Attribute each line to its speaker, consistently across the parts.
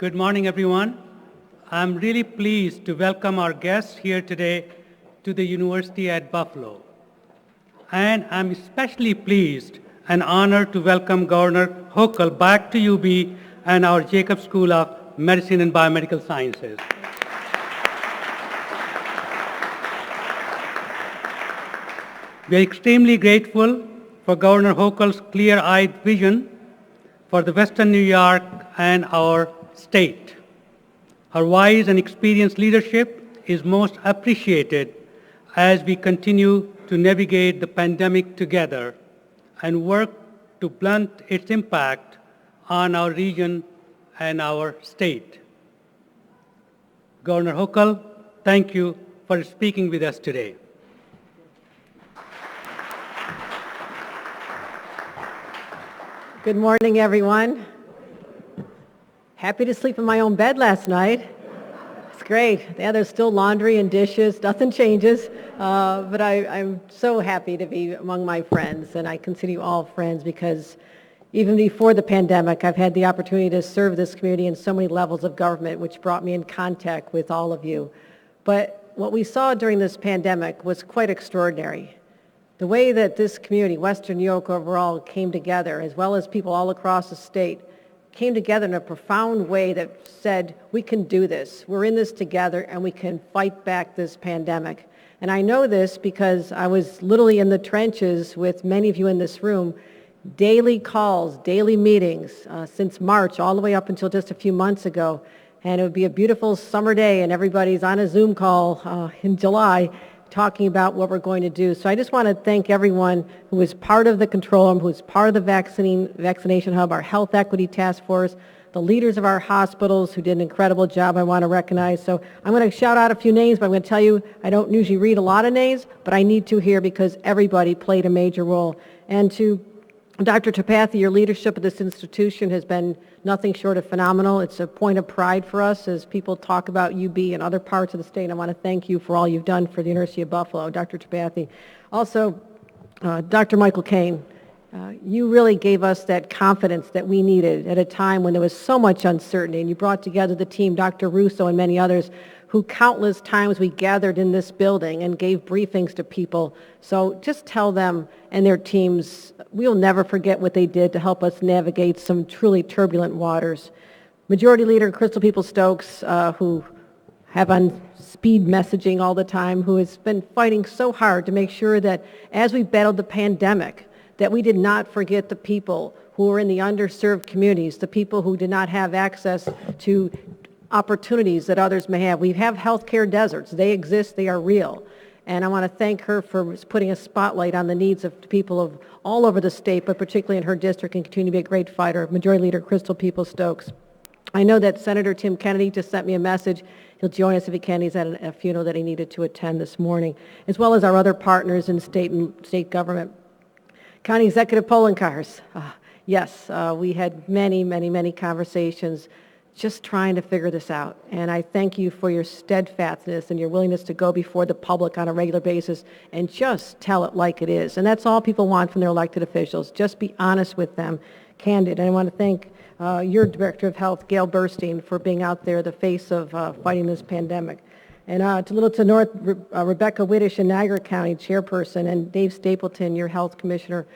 Speaker 1: Good morning, everyone. I'm really pleased to welcome our guests here today to the University at Buffalo. And I'm especially pleased and honored to welcome Governor Hochul back to UB and our Jacobs School of Medicine and Biomedical Sciences. We are extremely grateful for Governor Hochul's clear-eyed vision for the Western New York and our state. Her wise and experienced leadership is most appreciated as we continue to navigate the pandemic together and work to blunt its impact on our region and our state. Governor Hochul, thank you for speaking with us today.
Speaker 2: Good morning, everyone. Happy to sleep in my own bed last night. It's great. Yeah, there's still laundry and dishes. Nothing changes. But I'm so happy to be among my friends, and I consider you all friends because even before the pandemic, I've had the opportunity to serve this community in so many levels of government, which brought me in contact with all of you. But what we saw during this pandemic was quite extraordinary. The way that this community, Western New York overall, came together, as well as people all across the state, came together in a profound way that said, we can do this. We're in this together, and we can fight back this pandemic. And I know this because I was literally in the trenches with many of you in this room, daily calls, daily meetings, since March all the way up until just a few months ago. And it would be a beautiful summer day, and everybody's on a Zoom call in July, talking about what we're going to do. So I just want to thank everyone who was part of the control room, who was part of the vaccination hub, our health equity task force, the leaders of our hospitals who did an incredible job I want to recognize. So I'm going to shout out a few names, but I'm going to tell you I don't usually read a lot of names, but I need to here because everybody played a major role. And to Dr. Tripathi, your leadership of this institution has been nothing short of phenomenal. It's a point of pride for us as people talk about UB and other parts of the state. I want to thank you for all you've done for the University of Buffalo, Dr. Tripathi. Also, Dr. Michael Kane, you really gave us that confidence that we needed at a time when there was so much uncertainty, and you brought together the team, Dr. Russo and many others, who countless times we gathered in this building and gave briefings to people. So just tell them and their teams, we'll never forget what they did to help us navigate some truly turbulent waters. Majority Leader Crystal Peoples-Stokes, who have on speed messaging all the time, who has been fighting so hard to make sure that as we battled the pandemic, that we did not forget the people who were in the underserved communities, the people who did not have access to opportunities that others may have. We have healthcare deserts. They exist. They are real. And I want to thank her for putting a spotlight on the needs of people of all over the state, but particularly in her district, and continue to be a great fighter. Majority Leader Crystal Peoples-Stokes. I know that Senator Tim Kennedy just sent me a message. He'll join us if he can. He's at a funeral that he needed to attend this morning, as well as our other partners in state government. County Executive Polenkars. Yes, we had many conversations just trying to figure this out. And I thank you for your steadfastness and your willingness to go before the public on a regular basis and just tell it like it is. And that's all people want from their elected officials. Just be honest with them, candid. And I want to thank your Director of Health, Gail Burstein, for being out there, the face of fighting this pandemic. And to North, Rebecca Widdish in Niagara County, Chairperson, and Dave Stapleton, your Health Commissioner.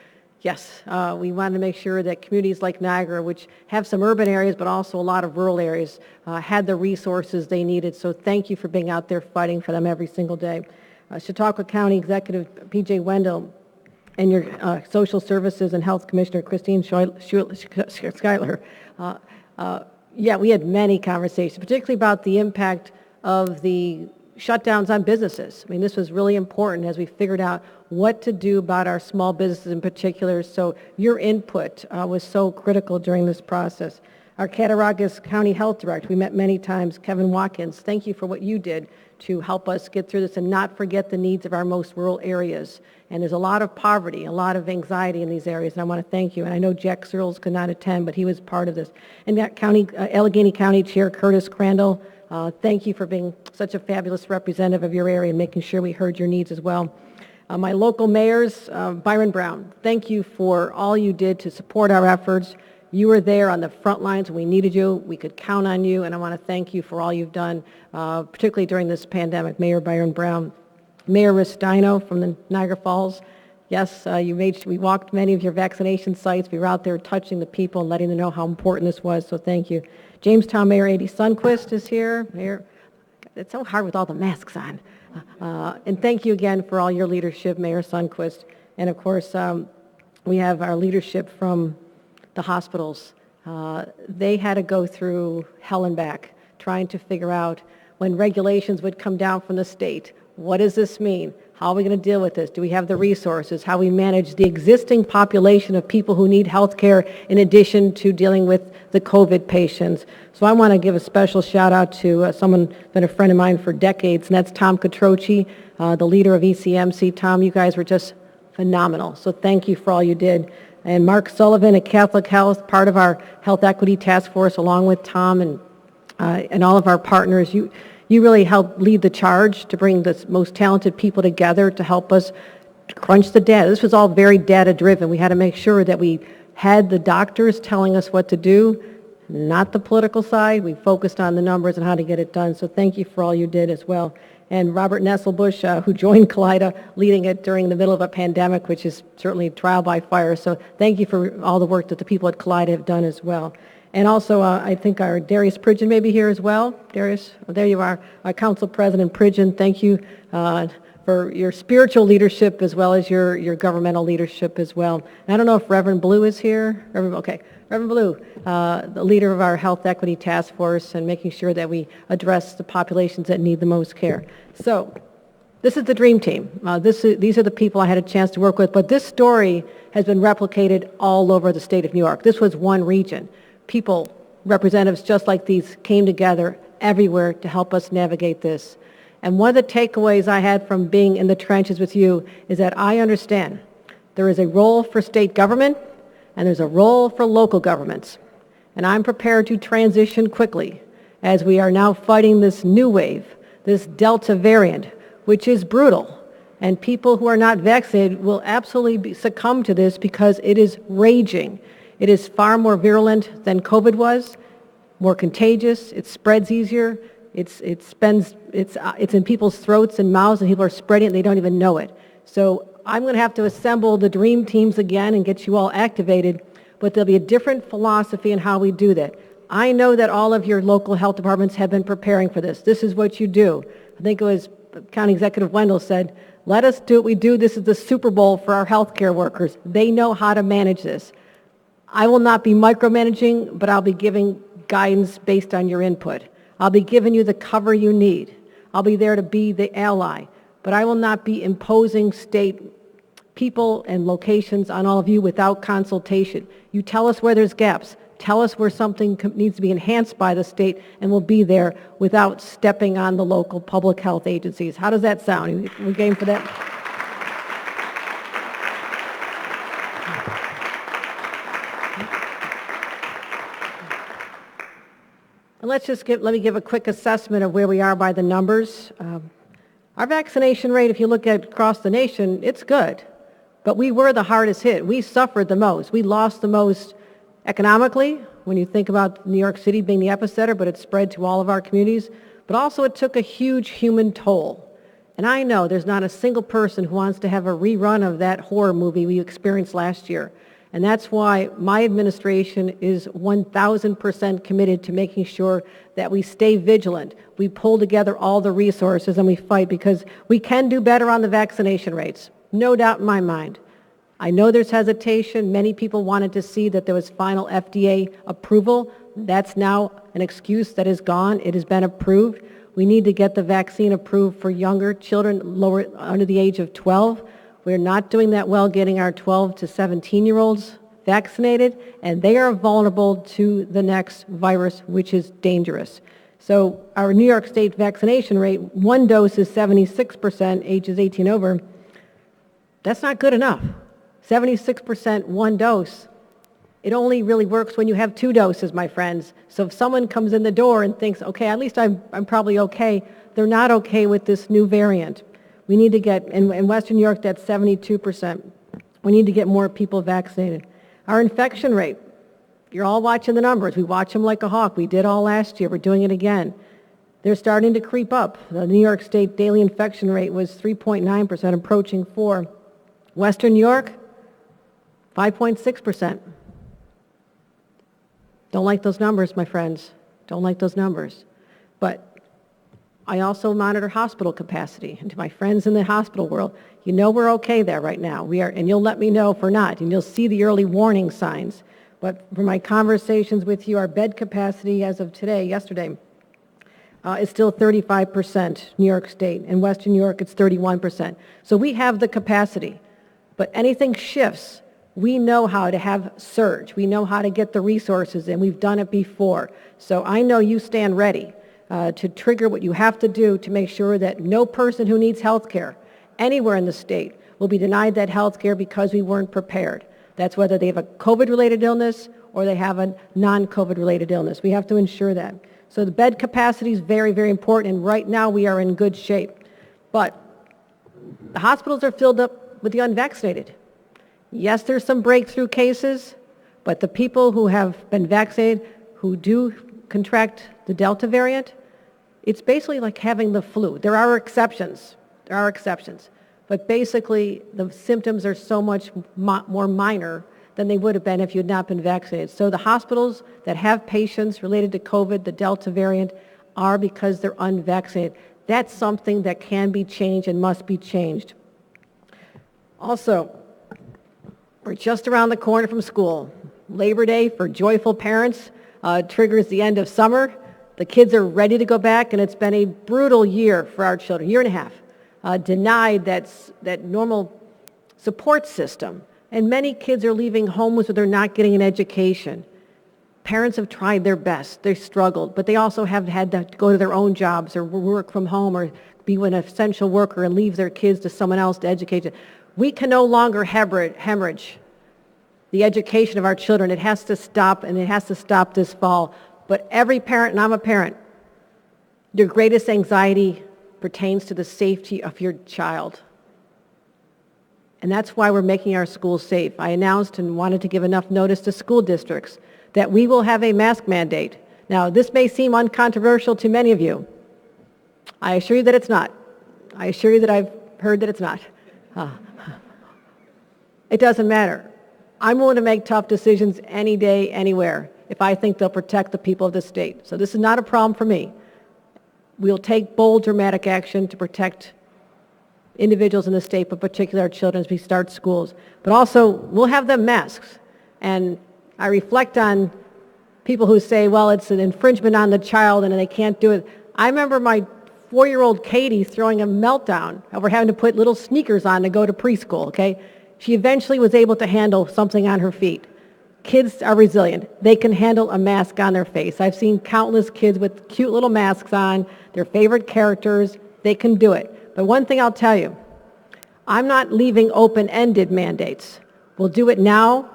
Speaker 2: Yes, we wanted to make sure that communities like Niagara, which have some urban areas but also a lot of rural areas, had the resources they needed. So thank you for being out there fighting for them every single day. Chautauqua County Executive P.J. Wendell and your Social Services and Health Commissioner Christine Schuyler. Yeah, we had many conversations, particularly about the impact of the shutdowns on businesses. I mean, this was really important as we figured out what to do about our small businesses in particular. So your input was so critical during this process. Our Cattaraugus County Health Director, we met many times, Kevin Watkins, thank you for what you did to help us get through this and not forget the needs of our most rural areas. And there's a lot of poverty, a lot of anxiety in these areas, and I want to thank you. And I know Jack Searles could not attend, but he was part of this. And that county, Allegheny County Chair Curtis Crandall, thank you for being such a fabulous representative of your area and making sure we heard your needs as well. My local mayors, Byron Brown, thank you for all you did to support our efforts. You were there on the front lines when we needed you. We could count on you, and I want to thank you for all you've done, particularly during this pandemic. Mayor Byron Brown, Mayor Ristino from the Niagara Falls. Yes, we walked many of your vaccination sites. We were out there touching the people and letting them know how important this was, so thank you. Jamestown Mayor Adi Sundquist is here. Mayor, it's so hard with all the masks on. And thank you again for all your leadership, Mayor Sundquist. And of course, we have our leadership from the hospitals. They had to go through hell and back trying to figure out when regulations would come down from the state. What does this mean? How are we going to deal with this? Do we have the resources? How we manage the existing population of people who need health care in addition to dealing with the COVID patients? So I want to give a special shout out to someone who's been a friend of mine for decades, and that's Tom Catroci, the leader of ECMC. Tom, you guys were just phenomenal. So thank you for all you did. And Mark Sullivan at Catholic Health, part of our Health Equity Task Force, along with Tom and all of our partners. You really helped lead the charge to bring the most talented people together to help us crunch the data. This was all very data-driven. We had to make sure that we had the doctors telling us what to do, not the political side. We focused on the numbers and how to get it done. So thank you for all you did as well. And Robert Nesselbush, who joined Kaleida, leading it during the middle of a pandemic, which is certainly trial by fire. So thank you for all the work that the people at Kaleida have done as well. And also, I think our Darius Pridgeon may be here as well. Darius, there you are, our Council President Pridgeon. Thank you for your spiritual leadership as well as your governmental leadership as well. And I don't know if Reverend Blue is here. Reverend Blue, the leader of our Health Equity Task Force and making sure that we address the populations that need the most care. So this is the dream team. These are the people I had a chance to work with, but this story has been replicated all over the state of New York. This was one region. People, representatives just like these, came together everywhere to help us navigate this. And one of the takeaways I had from being in the trenches with you is that I understand there is a role for state government and there's a role for local governments. And I'm prepared to transition quickly as we are now fighting this new wave, this Delta variant, which is brutal. And people who are not vaccinated will absolutely succumb to this because it is raging. It is far more virulent than COVID was, more contagious, it spreads easier, it's in people's throats and mouths, and people are spreading it and they don't even know it. So I'm going to have to assemble the dream teams again and get you all activated, but there'll be a different philosophy in how we do that. I know that all of your local health departments have been preparing for this. This is what you do. I think it was County Executive Wendell said, let us do what we do. This is the Super Bowl for our healthcare workers. They know how to manage this. I will not be micromanaging, but I'll be giving guidance based on your input. I'll be giving you the cover you need. I'll be there to be the ally, but I will not be imposing state people and locations on all of you without consultation. You tell us where there's gaps. Tell us where something needs to be enhanced by the state, and we'll be there without stepping on the local public health agencies. How does that sound? We game for that? Let me give a quick assessment of where we are by the numbers. Our vaccination rate, if you look at across the nation, it's good. But we were the hardest hit. We suffered the most. We lost the most economically, when you think about New York City being the epicenter, but it spread to all of our communities. But also it took a huge human toll. And I know there's not a single person who wants to have a rerun of that horror movie we experienced last year. And that's why my administration is 1,000% committed to making sure that we stay vigilant. We pull together all the resources and we fight, because we can do better on the vaccination rates. No doubt in my mind. I know there's hesitation. Many people wanted to see that there was final FDA approval. That's now an excuse that is gone. It has been approved. We need to get the vaccine approved for younger children under the age of 12. We're not doing that well getting our 12 to 17-year-olds vaccinated, and they are vulnerable to the next virus, which is dangerous. So our New York State vaccination rate, one dose is 76%, ages 18 over. That's not good enough. 76% one dose. It only really works when you have two doses, my friends. So if someone comes in the door and thinks, okay, at least I'm probably okay, they're not okay with this new variant. We need to get, in Western New York, that's 72%. We need to get more people vaccinated. Our infection rate, You're all watching the numbers. We watch them like a hawk. We did all last year. We're doing it again. They're starting to creep up. The New York State daily infection rate was 3.9%, approaching 4%. Western New York, 5.6%. Don't like those numbers, my friends. Don't like those numbers. But I also monitor hospital capacity. And to my friends in the hospital world, you know we're okay there right now. We are, and you'll let me know if we're not, and you'll see the early warning signs. But from my conversations with you, our bed capacity as of yesterday, is still 35%, New York State. In Western New York, it's 31%. So we have the capacity. But anything shifts, we know how to have surge. We know how to get the resources in. We've done it before. So I know you stand ready to trigger what you have to do to make sure that no person who needs health care anywhere in the state will be denied that health care because we weren't prepared. That's whether they have a COVID-related illness or they have a non-COVID-related illness. We have to ensure that. So the bed capacity is very, very important, and right now we are in good shape. But the hospitals are filled up with the unvaccinated. Yes, there's some breakthrough cases, but the people who have been vaccinated who do contract the Delta variant, it's basically like having the flu. There are exceptions. But basically, the symptoms are so much more minor than they would have been if you had not been vaccinated. So the hospitals that have patients related to COVID, the Delta variant, are because they're unvaccinated. That's something that can be changed and must be changed. Also, we're just around the corner from school. Labor Day for joyful parents triggers the end of summer. The kids are ready to go back, and it's been a brutal year for our children, year and a half. Denied that normal support system. And many kids are leaving homes where they're not getting an education. Parents have tried their best. They've struggled, but they also have had to go to their own jobs or work from home or be an essential worker and leave their kids to someone else to educate them. We can no longer hemorrhage the education of our children. It has to stop, and it has to stop this fall. But every parent, and I'm a parent, your greatest anxiety pertains to the safety of your child. And that's why we're making our schools safe. I announced and wanted to give enough notice to school districts that we will have a mask mandate. Now, this may seem uncontroversial to many of you. I assure you that it's not. I assure you that I've heard that it's not. It doesn't matter. I'm willing to make tough decisions any day, anywhere, if I think they'll protect the people of the state. So this is not a problem for me. We'll take bold, dramatic action to protect individuals in the state, but particularly our children as we start schools. But also, we'll have them masks. And I reflect on people who say, well, it's an infringement on the child and they can't do it. I remember my 4-year-old Katie throwing a meltdown over having to put little sneakers on to go to preschool, okay? She eventually was able to handle something on her feet. Kids are resilient. They can handle a mask on their face. I've seen countless kids with cute little masks on, their favorite characters. They can do it. But one thing I'll tell you, I'm not leaving open-ended mandates. We'll do it now,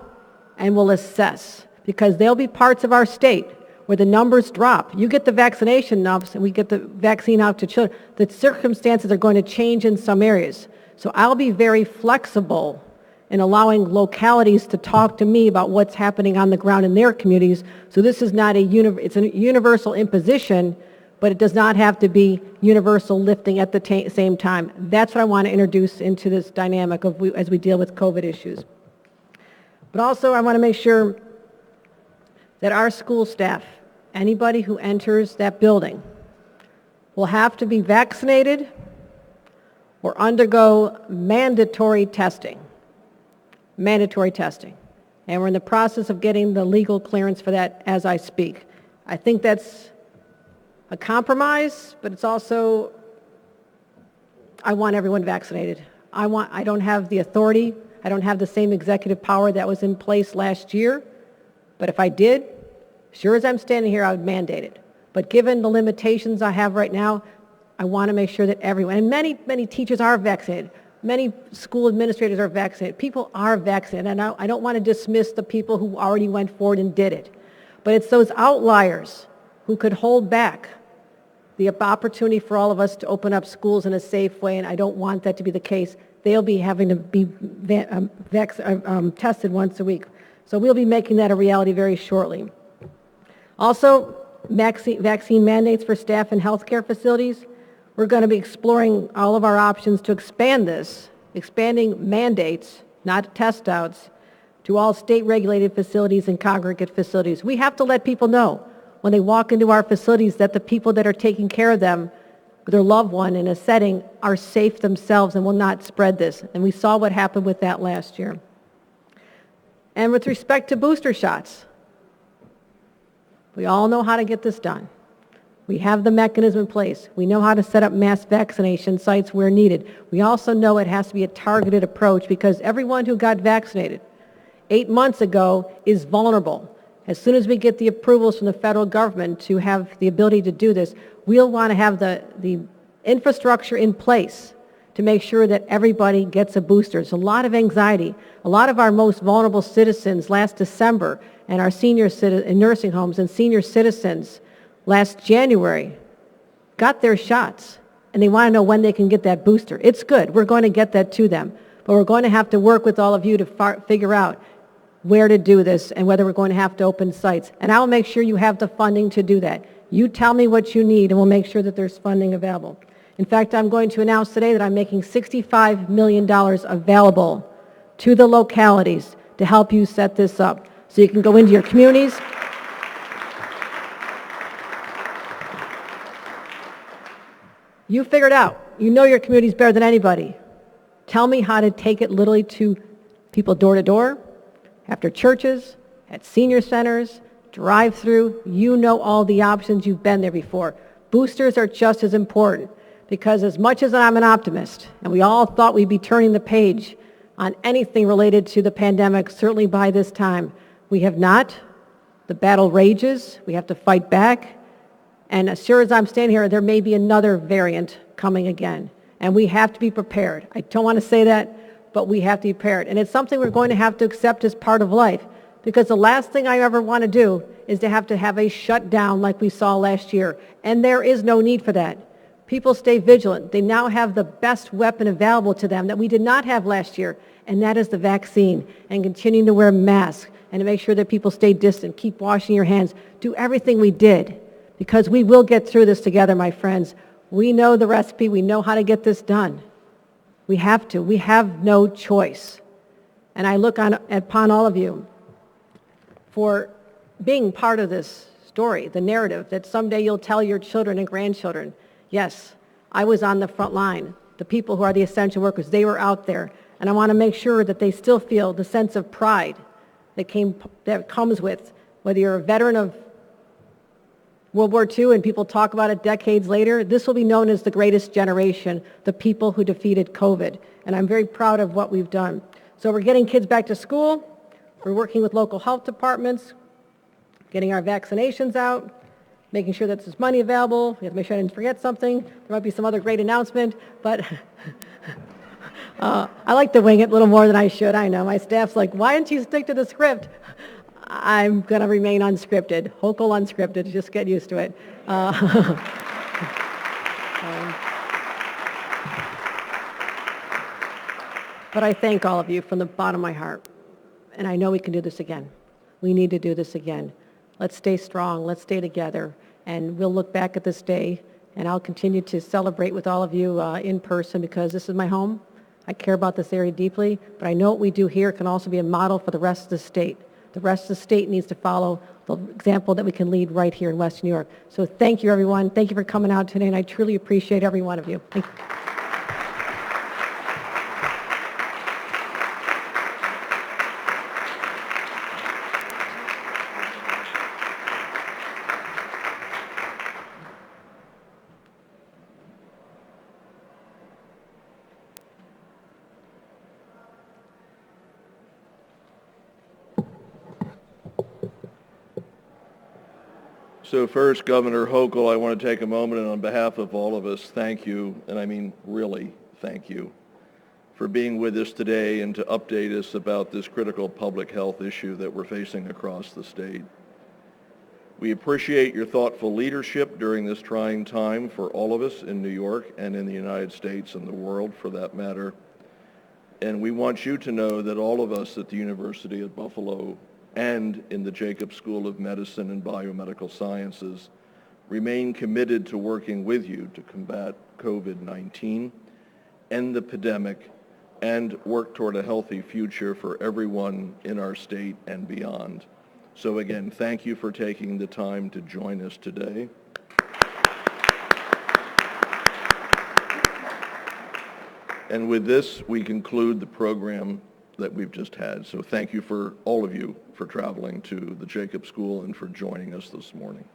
Speaker 2: and we'll assess, because there'll be parts of our state where the numbers drop. You get the vaccination numbers, and we get the vaccine out to children. The circumstances are going to change in some areas. So I'll be very flexible in allowing localities to talk to me about what's happening on the ground in their communities. So this is not it's a universal imposition, but it does not have to be universal lifting at the same time. That's what I want to introduce into this dynamic as we deal with COVID issues. But also I want to make sure that our school staff, anybody who enters that building, will have to be vaccinated or undergo mandatory testing. Mandatory testing. And we're in the process of getting the legal clearance for that as I speak. I think that's a compromise, but it's also, I want everyone vaccinated. I don't have the authority. I don't have the same executive power that was in place last year. But if I did, sure as I'm standing here, I would mandate it. But given the limitations I have right now, I want to make sure that everyone, and many teachers are vaccinated. Many school administrators are vaccinated. People are vaccinated, and I don't want to dismiss the people who already went forward and did it. But it's those outliers who could hold back the opportunity for all of us to open up schools in a safe way, and I don't want that to be the case. They'll be having to be tested once a week. So we'll be making that a reality very shortly. Also, vaccine mandates for staff in healthcare facilities. We're going to be exploring all of our options to expand this, expanding mandates, not test outs, to all state-regulated facilities and congregate facilities. We have to let people know when they walk into our facilities that the people that are taking care of them, their loved one in a setting, are safe themselves and will not spread this. And we saw what happened with that last year. And with respect to booster shots, we all know how to get this done. We have the mechanism in place. We know how to set up mass vaccination sites where needed. We also know it has to be a targeted approach because everyone who got vaccinated 8 months ago is vulnerable. As soon as we get the approvals from the federal government to have the ability to do this, we'll want to have the infrastructure in place to make sure that everybody gets a booster. There's a lot of anxiety. A lot of our most vulnerable citizens last December and our seniors in nursing homes and senior citizens last January got their shots, and they want to know when they can get that booster. It's good. We're going to get that to them. But we're going to have to work with all of you to figure out where to do this and whether we're going to have to open sites. And I'll make sure you have the funding to do that. You tell me what you need, and we'll make sure that there's funding available. In fact, I'm going to announce today that I'm making $65 million available to the localities to help you set this up. So you can go into your communities. You figure it out. You know your communities better than anybody. Tell me how to take it literally to people door to door, after churches, at senior centers, drive-through. You know all the options. You've been there before. Boosters are just as important because as much as I'm an optimist, and we all thought we'd be turning the page on anything related to the pandemic, certainly by this time, we have not. The battle rages. We have to fight back. And as sure as I'm standing here, there may be another variant coming again. And we have to be prepared. I don't want to say that, but we have to be prepared. And it's something we're going to have to accept as part of life. Because the last thing I ever want to do is to have a shutdown like we saw last year. And there is no need for that. People stay vigilant. They now have the best weapon available to them that we did not have last year, and that is the vaccine. And continuing to wear masks and to make sure that people stay distant, keep washing your hands, do everything we did. Because we will get through this together, my friends. We know the recipe. We know how to get this done. We have to. We have no choice. And I look upon all of you for being part of this story, the narrative that someday you'll tell your children and grandchildren, yes, I was on the front line. The people who are the essential workers, they were out there. And I want to make sure that they still feel the sense of pride that comes with whether you're a veteran of World War II and people talk about it decades later. This will be known as the greatest generation, the people who defeated COVID. And I'm very proud of what we've done. So we're getting kids back to school. We're working with local health departments, getting our vaccinations out, making sure that there's money available. We have to make sure I didn't forget something. There might be some other great announcement, but I like to wing it a little more than I should. I know. My staff's like, why didn't you stick to the script? I'm going to remain unscripted. Hochul unscripted. Just get used to it. But I thank all of you from the bottom of my heart. And I know we can do this again. We need to do this again. Let's stay strong. Let's stay together. And we'll look back at this day, and I'll continue to celebrate with all of you in person because this is my home. I care about this area deeply, but I know what we do here can also be a model for the rest of the state. The rest of the state needs to follow the example that we can lead right here in Western New York. So thank you, everyone. Thank you for coming out today, and I truly appreciate every one of you. Thank you.
Speaker 3: So first, Governor Hochul, I want to take a moment and on behalf of all of us, thank you, and I mean really thank you, for being with us today and to update us about this critical public health issue that we're facing across the state. We appreciate your thoughtful leadership during this trying time for all of us in New York and in the United States and the world for that matter. And we want you to know that all of us at the University of Buffalo and in the Jacobs School of Medicine and Biomedical Sciences remain committed to working with you to combat COVID-19, end the pandemic, and work toward a healthy future for everyone in our state and beyond. So again, thank you for taking the time to join us today. And with this, we conclude the program that we've just had. So thank you for all of you for traveling to the Jacobs School and for joining us this morning.